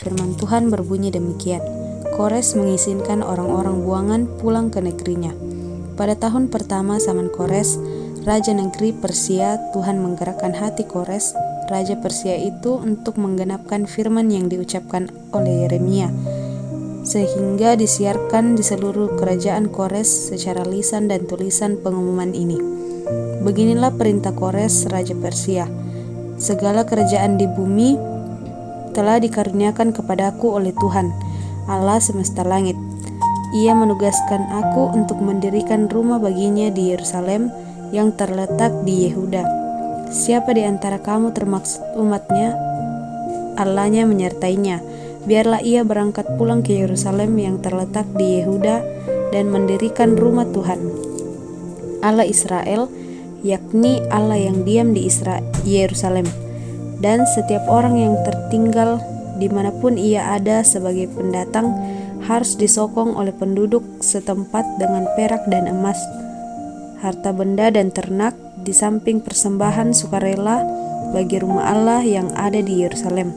firman Tuhan berbunyi demikian. Kores mengizinkan orang-orang buangan pulang ke negerinya. Pada tahun pertama zaman Kores, raja negeri Persia, Tuhan menggerakkan hati Kores, raja Persia itu untuk menggenapkan firman yang diucapkan oleh Yeremia, sehingga disiarkan di seluruh kerajaan Kores secara lisan dan tulisan pengumuman ini. Beginilah perintah Kores, raja Persia. Segala kerajaan di bumi telah dikaruniakan kepadaku oleh Tuhan, Allah semesta langit. Ia menugaskan aku untuk mendirikan rumah baginya di Yerusalem yang terletak di Yehuda. Siapa di antara kamu termaksud umatnya, Allahnya menyertainya. Biarlah ia berangkat pulang ke Yerusalem yang terletak di Yehuda dan mendirikan rumah Tuhan, Allah Israel, yakni Allah yang diam di Yerusalem. Dan setiap orang yang tertinggal dimanapun ia ada sebagai pendatang harus disokong oleh penduduk setempat dengan perak dan emas, harta benda dan ternak, di samping persembahan sukarela bagi rumah Allah yang ada di Yerusalem.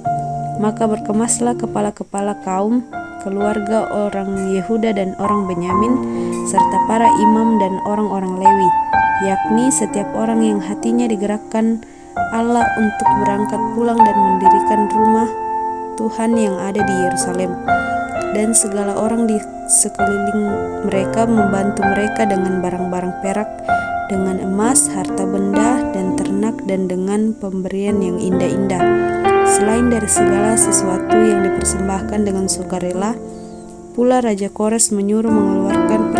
Maka berkemaslah kepala-kepala kaum, keluarga orang Yehuda dan orang Benyamin, serta para imam dan orang-orang Lewi, yakni setiap orang yang hatinya digerakkan Allah untuk berangkat pulang dan mendirikan rumah Tuhan yang ada di Yerusalem. Dan segala orang di sekeliling mereka membantu mereka dengan barang-barang perak, dengan emas, harta benda, dan ternak, dan dengan pemberian yang indah-indah. Selain dari segala sesuatu yang dipersembahkan dengan sukarela, pula Raja Kores menyuruh mengeluarkan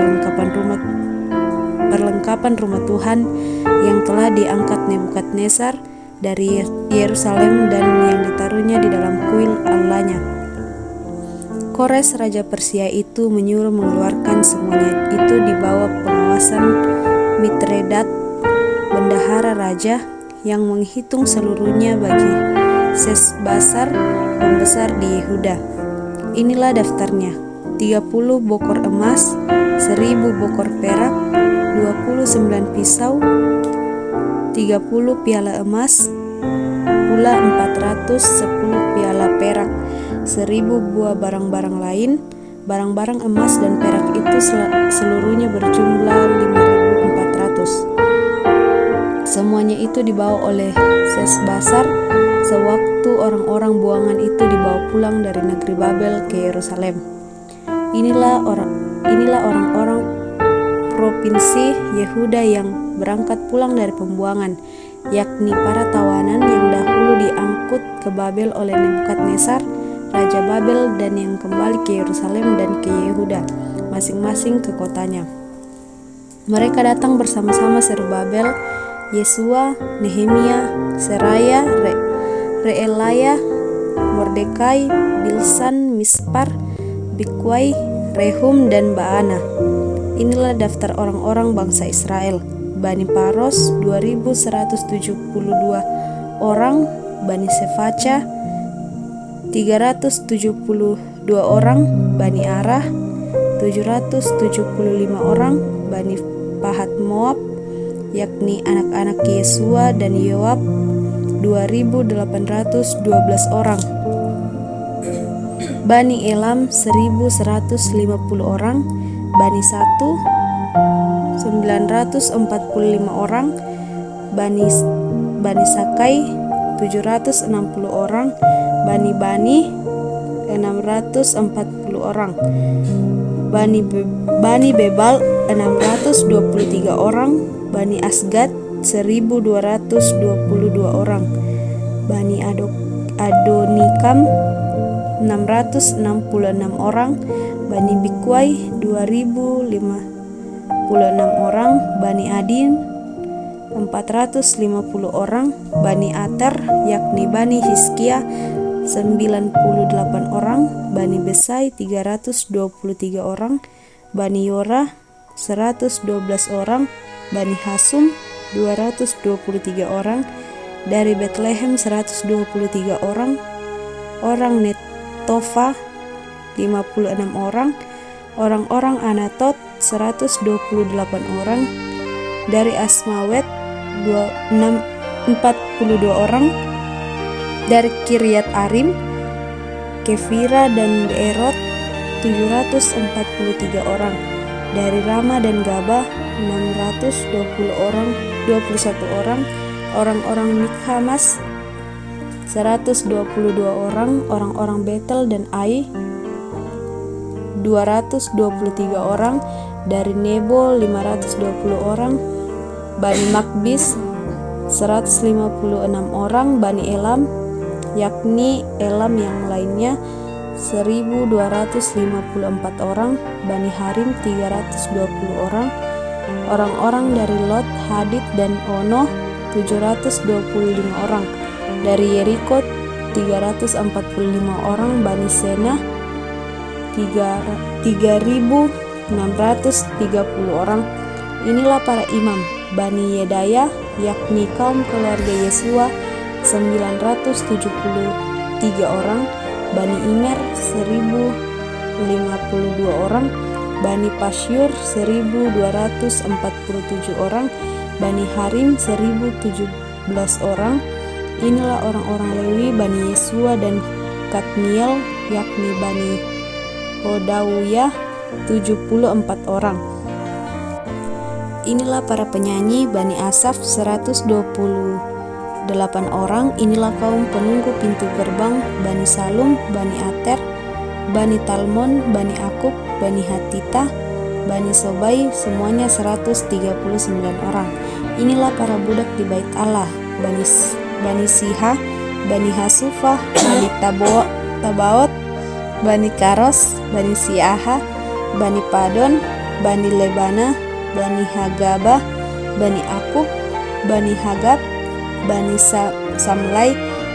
perlengkapan rumah Tuhan yang telah diangkat Nebukadnezar dari Yerusalem dan yang ditaruhnya di dalam kuil Allahnya. Kores Raja Persia itu menyuruh mengeluarkan semuanya itu di bawah pengawasan Mitredat, bendahara raja, yang menghitung seluruhnya bagi Sesbasar, pembesar di Yehuda. Inilah daftarnya: 30 bokor emas, 1000 bokor perak, 29 pisau, 30 piala emas, pula 410 piala perak, 1000 buah barang-barang lain. Barang-barang emas dan perak itu seluruhnya berjumlah 5.400. Semuanya itu dibawa oleh Sesbasar sewaktu orang-orang buangan itu dibawa pulang dari negeri Babel ke Yerusalem. Inilah orang-orang provinsi Yehuda yang berangkat pulang dari pembuangan, yakni para tawanan yang dahulu diangkut ke Babel oleh Nebukadnezar, Raja Babel, dan yang kembali ke Yerusalem dan ke Yehuda, masing-masing ke kotanya. Mereka datang bersama-sama Zerubabel, Yesua, Nehemia, Seraya, Reelaya, Mordekai, Bilsan, Mispar, Bikwai, Rehum, dan Baana. Inilah daftar orang-orang bangsa Israel. Bani Paros 2172 orang, Bani Sefaca 372 orang, Bani Arah 775 orang, Bani Pahat Moab, yakni anak-anak Yesua dan Yoab 2812 orang, Bani Elam 1150 orang, Bani Satu 945 orang, Bani Sakai 760 orang, Bani 640 orang, Bani Bebal 623 orang, Bani Asgad 1222 orang, Bani Adonikam 666 orang, Bani Bikwai 2056 orang, Bani Adin 450 orang, Bani Ater yakni Bani Hizkia 98 orang, Bani Besai 323 orang, Bani Yora 112 orang, Bani Hasum 223 orang, dari Betlehem 123 orang, orang Netofa 56 orang, orang-orang Anatot 128 orang, dari Asmawet 42 orang, dari Kiryat Arim Kefira dan Beerot 743 orang. Dari Rama dan Gabah 621 orang. Orang-orang Mikhamas 122 orang. Orang-orang Betel dan Ai 223 orang. Dari Nebo 520 orang. Bani Makbis 156 orang. Bani Elam, yakni Elam yang lainnya 1254 orang. Bani Harim 320 orang. Orang-orang dari Lot, Hadid dan Ono 725 orang. Dari Yeriko 345 orang. Bani Sena 3.630 orang. Inilah para imam Bani Yedaya, yakni kaum keluarga Yesua 973 orang. Bani Imer 1052 orang. Bani Pasyur 1247 orang. Bani Harim 1017 orang. Inilah orang-orang Lewi Bani Yesua dan Kadmiel, yakni Bani Hodawiyah 74 orang. Inilah para penyanyi Bani Asaf 128 orang. Inilah kaum penunggu pintu gerbang Bani Salum, Bani Ater, Bani Talmon, Bani Akub, Bani Hatita, Bani Sobai, semuanya 139 orang. Inilah para budak di bait Allah, Bani Siha, Bani Hasufah, Bani Tabaot, Bani Karos, Bani Siaha, Bani Padon, Bani Lebana, Bani Hagabah, Bani Akub, Bani Hagab, Bani Samlai,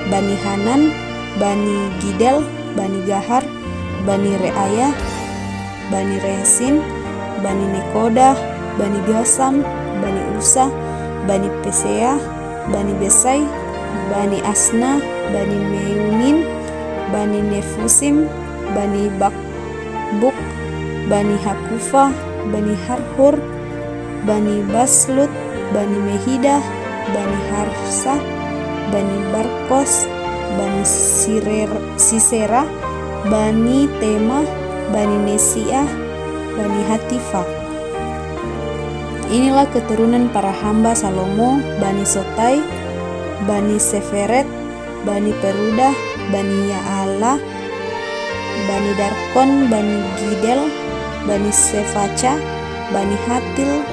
Bani Hanan, Bani Gidel, Bani Gahar, Bani Reaya, Bani Resin, Bani Nekoda, Bani Gasam, Bani Usa, Bani Pesea, Bani Besai, Bani Asna, Bani Meunin, Bani Nefusim, Bani Bakbuk, Bani Hakufa, Bani Harhur, Bani Baslut, Bani Mehidah, Bani Harsa, Bani Barkos, Bani Sisera, Bani Tema, Bani Nesiah, Bani Hatifah. Inilah keturunan para hamba Salomo, Bani Sotai, Bani Seferet, Bani Perudah, Bani Yaala, Bani Darkon, Bani Gidel, Bani Sefaca, Bani Hatil,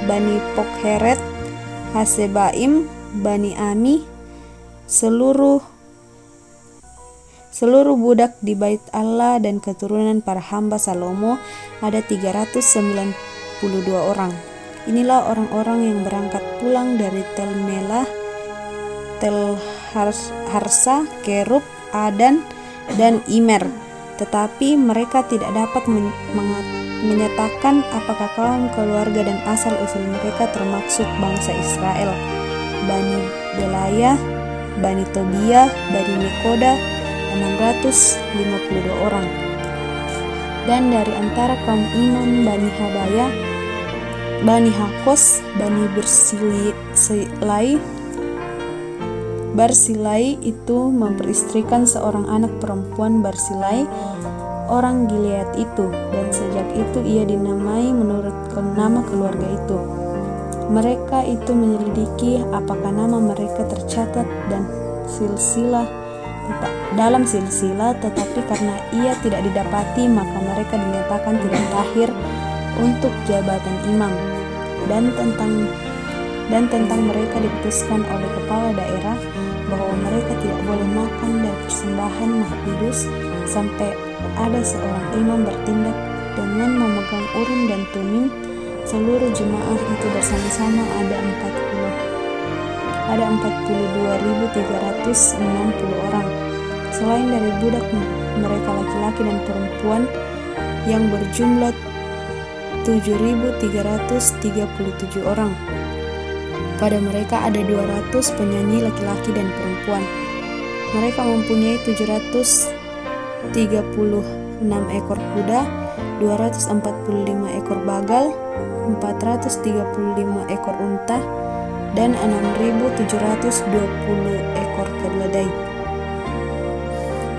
Bani Pokheret, Hasebaim, Bani Ami. Seluruh budak di bait Allah dan keturunan para hamba Salomo ada 392 orang. Inilah orang-orang yang berangkat pulang dari Tel Melah, Tel Harsa, Kerub, Adan, dan Imer. Tetapi mereka tidak dapat menyatakan apakah kaum, keluarga, dan asal-usul mereka termaksud bangsa Israel. Bani Belaya, Bani Tobia, Bani Nekoda 652 orang. Dan dari antara kaum imam Bani Habaya, Bani Hakos, Bani Barsilai itu memperistrikan seorang anak perempuan Barsilai, orang Gilead itu, dan sejak itu ia dinamai menurut nama keluarga itu. Mereka itu menyelidiki apakah nama mereka tercatat dan dalam silsilah, tetapi karena ia tidak didapati, maka mereka dinyatakan tidak tahir untuk jabatan imam. Dan tentang mereka diputuskan oleh kepala daerah bahwa mereka tidak boleh makan dari persembahan Mahdudus sampai ada seorang imam bertindak dengan memegang Urim dan Tumim. Seluruh jemaah itu bersama-sama ada 42.360 orang. Selain dari budak mereka laki-laki dan perempuan yang berjumlah 7.337 orang. Pada mereka ada 200 penyanyi laki-laki dan perempuan. Mereka mempunyai 736 ekor kuda, 245 ekor bagal, 435 ekor unta, dan 6.720 ekor keledai.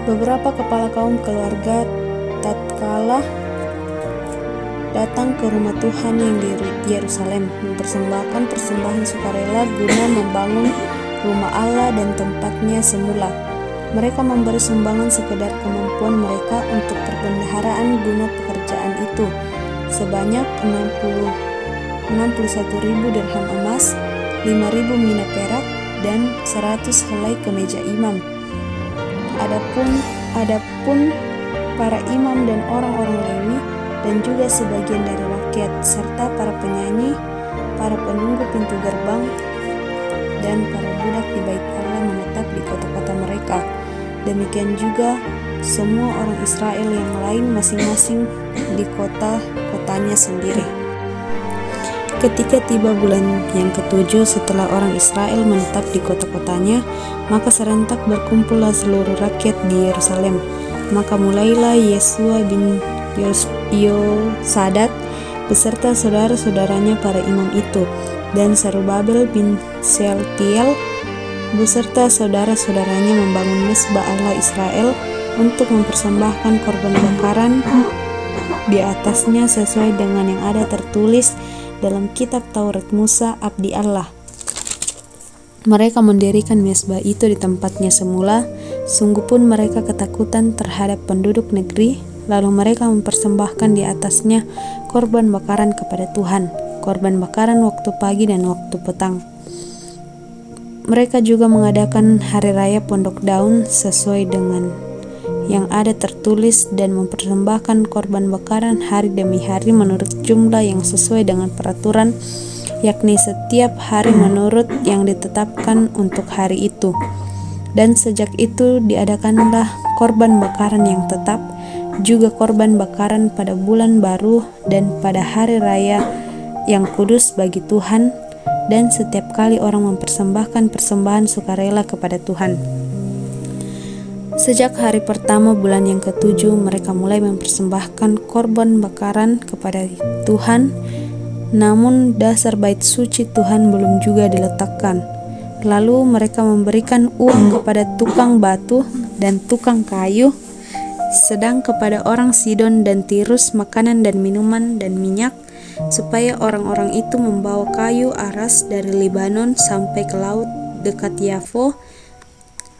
Beberapa kepala kaum keluarga tatkala datang ke rumah Tuhan yang di Yerusalem, mempersembahkan persembahan sukarela guna membangun rumah Allah dan tempatnya semula. Mereka memberi sumbangan sekedar kemampuan mereka untuk perbendaharaan guna pekerjaan itu, sebanyak 61.000 dirham emas, 5.000 mina perak, dan 100 helai kemeja imam. Adapun para imam dan orang-orang Lewi dan juga sebagian dari rakyat serta para penyanyi, para penunggu pintu gerbang, dan para budak di bait Allah menetap di kota-kota mereka. Demikian juga semua orang Israel yang lain masing-masing di kota-kotanya sendiri. Ketika tiba bulan yang ke-7 setelah orang Israel menetap di kota-kotanya, maka serentak berkumpullah seluruh rakyat di Yerusalem. Maka mulailah Yesua bin Yosadak beserta saudara-saudaranya para imam itu, dan Zerubabel bin Sealtiel beserta saudara-saudaranya membangun mesbah Allah Israel untuk mempersembahkan korban bakaran di atasnya sesuai dengan yang ada tertulis dalam kitab Taurat Musa abdi Allah. Mereka mendirikan mesbah itu di tempatnya semula. Sungguh pun mereka ketakutan terhadap penduduk negeri. Lalu mereka mempersembahkan di atasnya korban bakaran kepada Tuhan, korban bakaran waktu pagi dan waktu petang. Mereka juga mengadakan hari raya Pondok Daun sesuai dengan yang ada tertulis dan mempersembahkan korban bakaran hari demi hari menurut jumlah yang sesuai dengan peraturan, yakni setiap hari menurut yang ditetapkan untuk hari itu. Dan sejak itu diadakanlah korban bakaran yang tetap, juga korban bakaran pada bulan baru dan pada hari raya yang kudus bagi Tuhan, dan setiap kali orang mempersembahkan persembahan sukarela kepada Tuhan. Sejak hari pertama bulan yang ke-7 mereka mulai mempersembahkan korban bakaran kepada Tuhan, namun dasar bait suci Tuhan belum juga diletakkan. Lalu mereka memberikan uang kepada tukang batu dan tukang kayu, sedang kepada orang Sidon dan Tirus makanan dan minuman dan minyak, supaya orang-orang itu membawa kayu aras dari Libanon sampai ke laut dekat Yafo,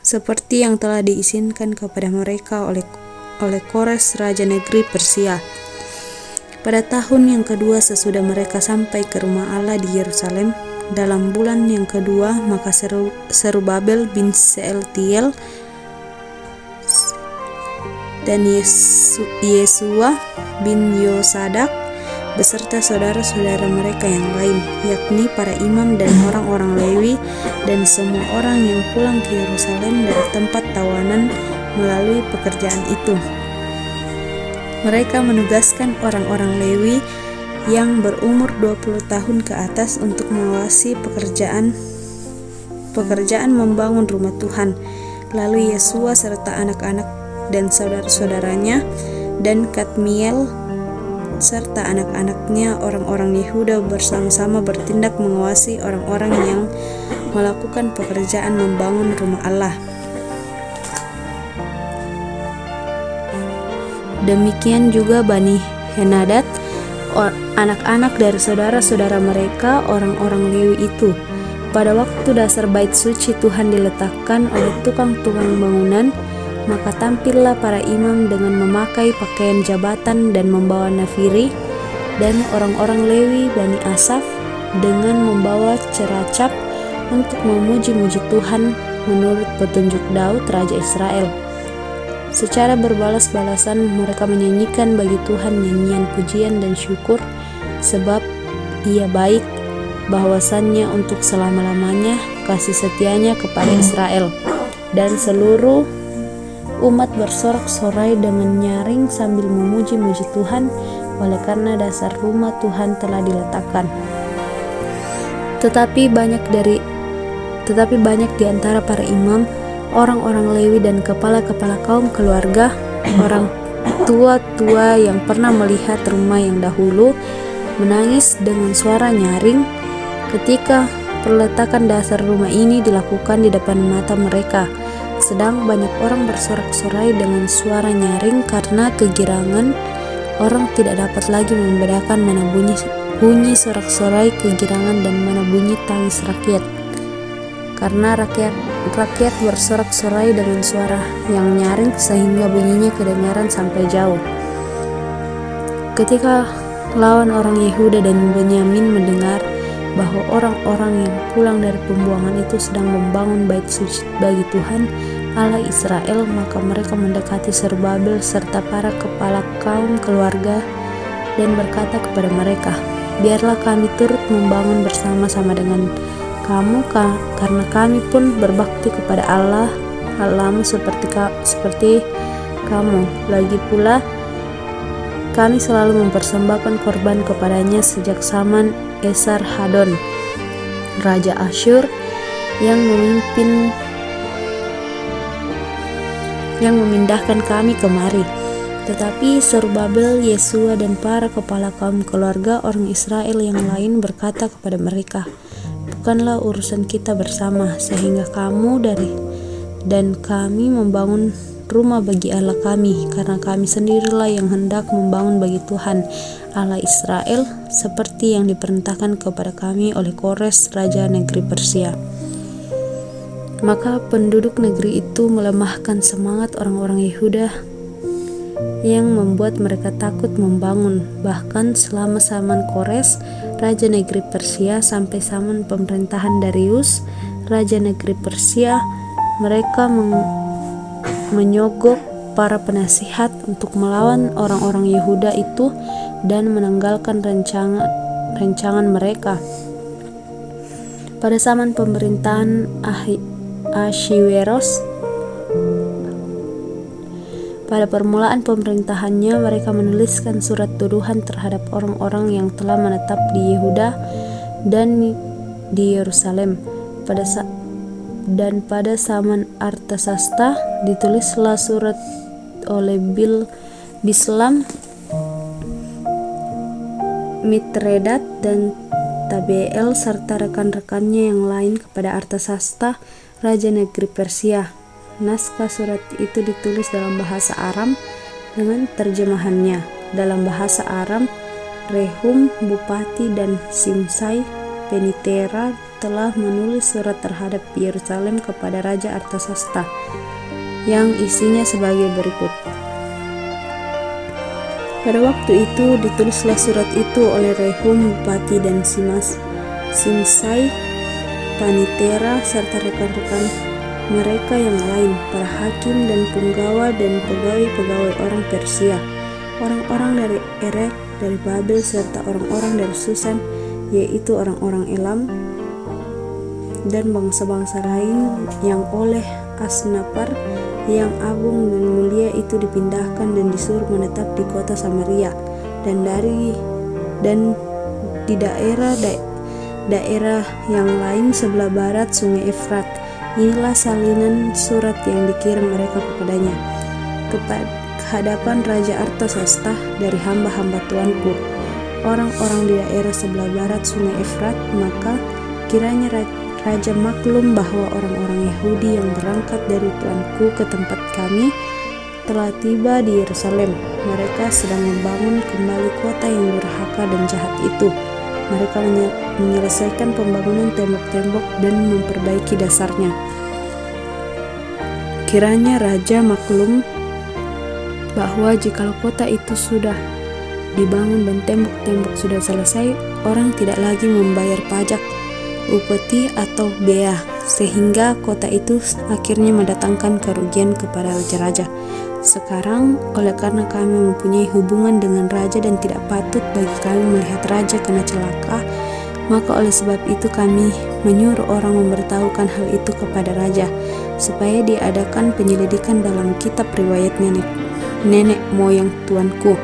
seperti yang telah diizinkan kepada mereka oleh Kores raja negeri Persia. Pada tahun yang kedua sesudah mereka sampai ke rumah Allah di Yerusalem, dalam bulan yang kedua, maka Zerubabel bin Sealtiel dan Yesua bin Yosadak beserta saudara-saudara mereka yang lain, yakni para imam dan orang-orang Lewi dan semua orang yang pulang ke Yerusalem dari tempat tawanan melalui pekerjaan itu. Mereka menugaskan orang-orang Lewi yang berumur 20 tahun ke atas untuk mengawasi pekerjaan membangun rumah Tuhan. Lalu Yesua serta anak-anak dan saudara-saudaranya dan Kadmiel serta anak-anaknya orang-orang Yehuda bersama-sama bertindak mengawasi orang-orang yang melakukan pekerjaan membangun rumah Allah. Demikian juga Bani Henadad, anak-anak dari saudara-saudara mereka, orang-orang Lewi itu. Pada waktu dasar bait suci Tuhan diletakkan oleh tukang-tukang bangunan, maka tampillah para imam dengan memakai pakaian jabatan dan membawa nafiri, dan orang-orang Lewi Bani Asaf dengan membawa ceracap untuk memuji-muji Tuhan menurut petunjuk Daud Raja Israel. Secara berbalas-balasan mereka menyanyikan bagi Tuhan nyanyian pujian dan syukur, sebab Ia baik, bahwasannya untuk selama-lamanya kasih setianya kepada Israel. Dan seluruh umat bersorak-sorai dengan nyaring sambil memuji-muji Tuhan, oleh karena dasar rumah Tuhan telah diletakkan. Tetapi banyak di antara para imam, orang-orang Lewi dan kepala-kepala kaum keluarga, orang tua-tua yang pernah melihat rumah yang dahulu, menangis dengan suara nyaring ketika perletakan dasar rumah ini dilakukan di depan mata mereka, sedang banyak orang bersorak-sorai dengan suara nyaring karena kegirangan. Orang tidak dapat lagi membedakan mana bunyi sorak-sorai kegirangan dan mana bunyi tangis rakyat. Karena rakyat bersorak-sorai dengan suara yang nyaring sehingga bunyinya kedengaran sampai jauh. Ketika lawan orang Yehuda dan Benyamin mendengar bahwa orang-orang yang pulang dari pembuangan itu sedang membangun bait suci bagi Tuhan Allah Israel, maka mereka mendekati Zerubabel serta para kepala kaum keluarga dan berkata kepada mereka, "Biarlah kami turut membangun bersama-sama dengan kamu, karena kami pun berbakti kepada Allahmu seperti kamu. Lagi pula kami selalu mempersembahkan korban kepadanya sejak zaman Esarhadon, Raja Asyur, yang memindahkan kami kemari." Tetapi Zerubabel, Yesua, dan para kepala kaum keluarga orang Israel yang lain berkata kepada mereka, "Bukanlah urusan kita bersama, sehingga kamu dan kami membangun rumah bagi Allah kami, karena kami sendirilah yang hendak membangun bagi Tuhan Allah Israel, seperti yang diperintahkan kepada kami oleh Kores, raja negeri Persia." Maka penduduk negeri itu melemahkan semangat orang-orang Yehuda yang membuat mereka takut membangun. Bahkan selama zaman Kores, raja negeri Persia, sampai zaman pemerintahan Darius, raja negeri Persia, mereka menyogok para penasihat untuk melawan orang-orang Yehuda itu dan menanggalkan rancangan mereka. Pada zaman pemerintahan Ahasweros, pada permulaan pemerintahannya, mereka menuliskan surat tuduhan terhadap orang-orang yang telah menetap di Yehuda dan di Yerusalem. Pada zaman Artasasta ditulislah surat oleh Bislam, Mitredat, dan Tabeel serta rekan-rekannya yang lain kepada Artasasta, raja negeri Persia. Naskah surat itu ditulis dalam bahasa Aram dengan terjemahannya. Dalam bahasa Aram, Rehum, bupati, dan Simsai, penitera, telah menulis surat terhadap Yerusalem kepada Raja Artasasta, yang isinya sebagai berikut. Pada waktu itu ditulislah surat itu oleh Rehum, bupati, dan Simsai, panitera, serta rekan-rekan mereka yang lain, para hakim dan punggawa dan pegawai-pegawai orang Persia, orang-orang dari Erek, dari Babel, serta orang-orang dari Susan, yaitu orang-orang Elam, dan bangsa-bangsa lain yang oleh Asnapar yang agung dan mulia itu dipindahkan dan disuruh menetap di kota Samaria dan di daerah yang lain sebelah barat Sungai Efrat. Inilah salinan surat yang dikirim mereka kepadanya. Kehadapan Raja Artasasta dari hamba-hamba Tuanku, orang-orang di daerah sebelah barat Sungai Efrat, maka kiranya Raja maklum bahwa orang-orang Yahudi yang berangkat dari Tuanku ke tempat kami telah tiba di Yerusalem. Mereka sedang membangun kembali kota yang durhaka dan jahat itu. Mereka menyelesaikan pembangunan tembok-tembok dan memperbaiki dasarnya. Kiranya Raja maklum bahwa jikalau kota itu sudah dibangun dan tembok-tembok sudah selesai, orang tidak lagi membayar pajak, upeti, atau bea, sehingga kota itu akhirnya mendatangkan kerugian kepada raja-raja. Sekarang, oleh karena kami mempunyai hubungan dengan raja dan tidak patut bagi kami melihat raja kena celaka, maka oleh sebab itu kami menyuruh orang memberitahukan hal itu kepada raja, supaya diadakan penyelidikan dalam kitab riwayat nenek moyang Tuanku.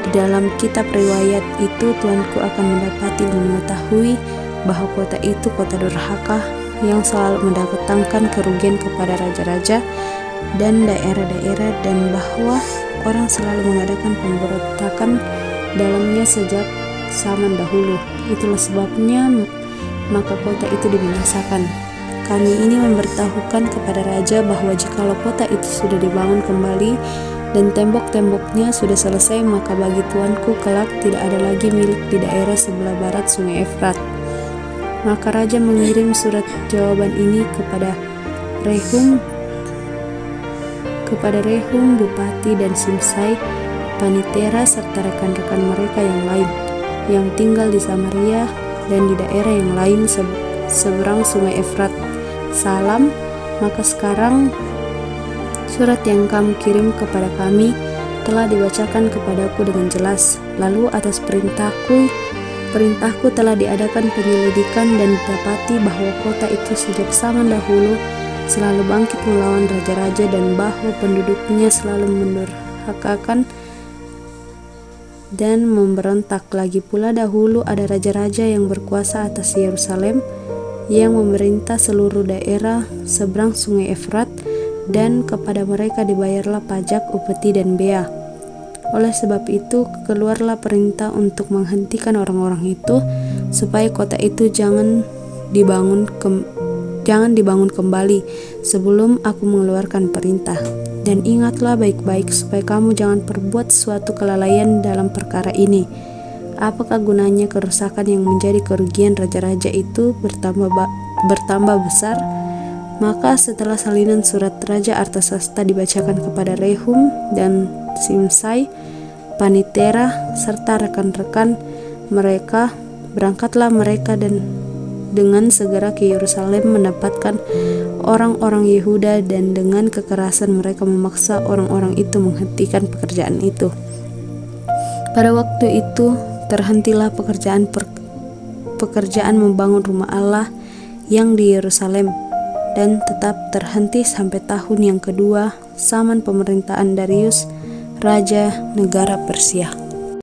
Di dalam kitab riwayat itu Tuanku akan mendapati dan mengetahui bahwa kota itu kota durhaka yang selalu mendatangkan kerugian kepada raja-raja dan daerah-daerah, dan bahwa orang selalu mengadakan pemberontakan dalamnya sejak zaman dahulu. Itulah sebabnya maka kota itu dibinasakan. kami ini memberitahukan kepada raja bahwa jikalau kota itu sudah dibangun kembali dan tembok-temboknya sudah selesai, maka bagi tuanku kelak tidak ada lagi milik di daerah sebelah barat sungai Efrat. Maka raja mengirim surat jawaban ini kepada Rehum bupati dan Simsai panitera serta rekan-rekan mereka yang lain yang tinggal di Samaria dan di daerah yang lain seberang sungai Efrat. Salam. Maka sekarang surat yang kamu kirim kepada kami telah dibacakan kepadaku dengan jelas. Lalu atas perintahku telah diadakan penyelidikan dan didapati bahwa kota itu sejak zaman dahulu selalu bangkit melawan raja-raja dan bahwa penduduknya selalu mendurhakakan dan memberontak. Lagi pula dahulu ada raja-raja yang berkuasa atas Yerusalem yang memerintah seluruh daerah seberang sungai Efrat, dan kepada mereka dibayarlah pajak, upeti, dan bea. Oleh sebab itu keluarlah perintah untuk menghentikan orang-orang itu supaya kota itu jangan dibangun kembali sebelum aku mengeluarkan perintah. Dan ingatlah baik-baik supaya kamu jangan perbuat suatu kelalaian dalam perkara ini. Apakah gunanya kerusakan yang menjadi kerugian raja-raja itu bertambah besar? Maka setelah salinan surat Raja Artasasta dibacakan kepada Rehum dan Simsai panitera serta rekan-rekan mereka, berangkatlah mereka dan dengan segera ke Yerusalem mendapatkan orang-orang Yehuda, dan dengan kekerasan mereka memaksa orang-orang itu menghentikan pekerjaan itu. Pada waktu itu terhentilah pekerjaan membangun rumah Allah yang di Yerusalem, dan tetap terhenti sampai tahun yang kedua zaman pemerintahan Darius, raja negara Persia.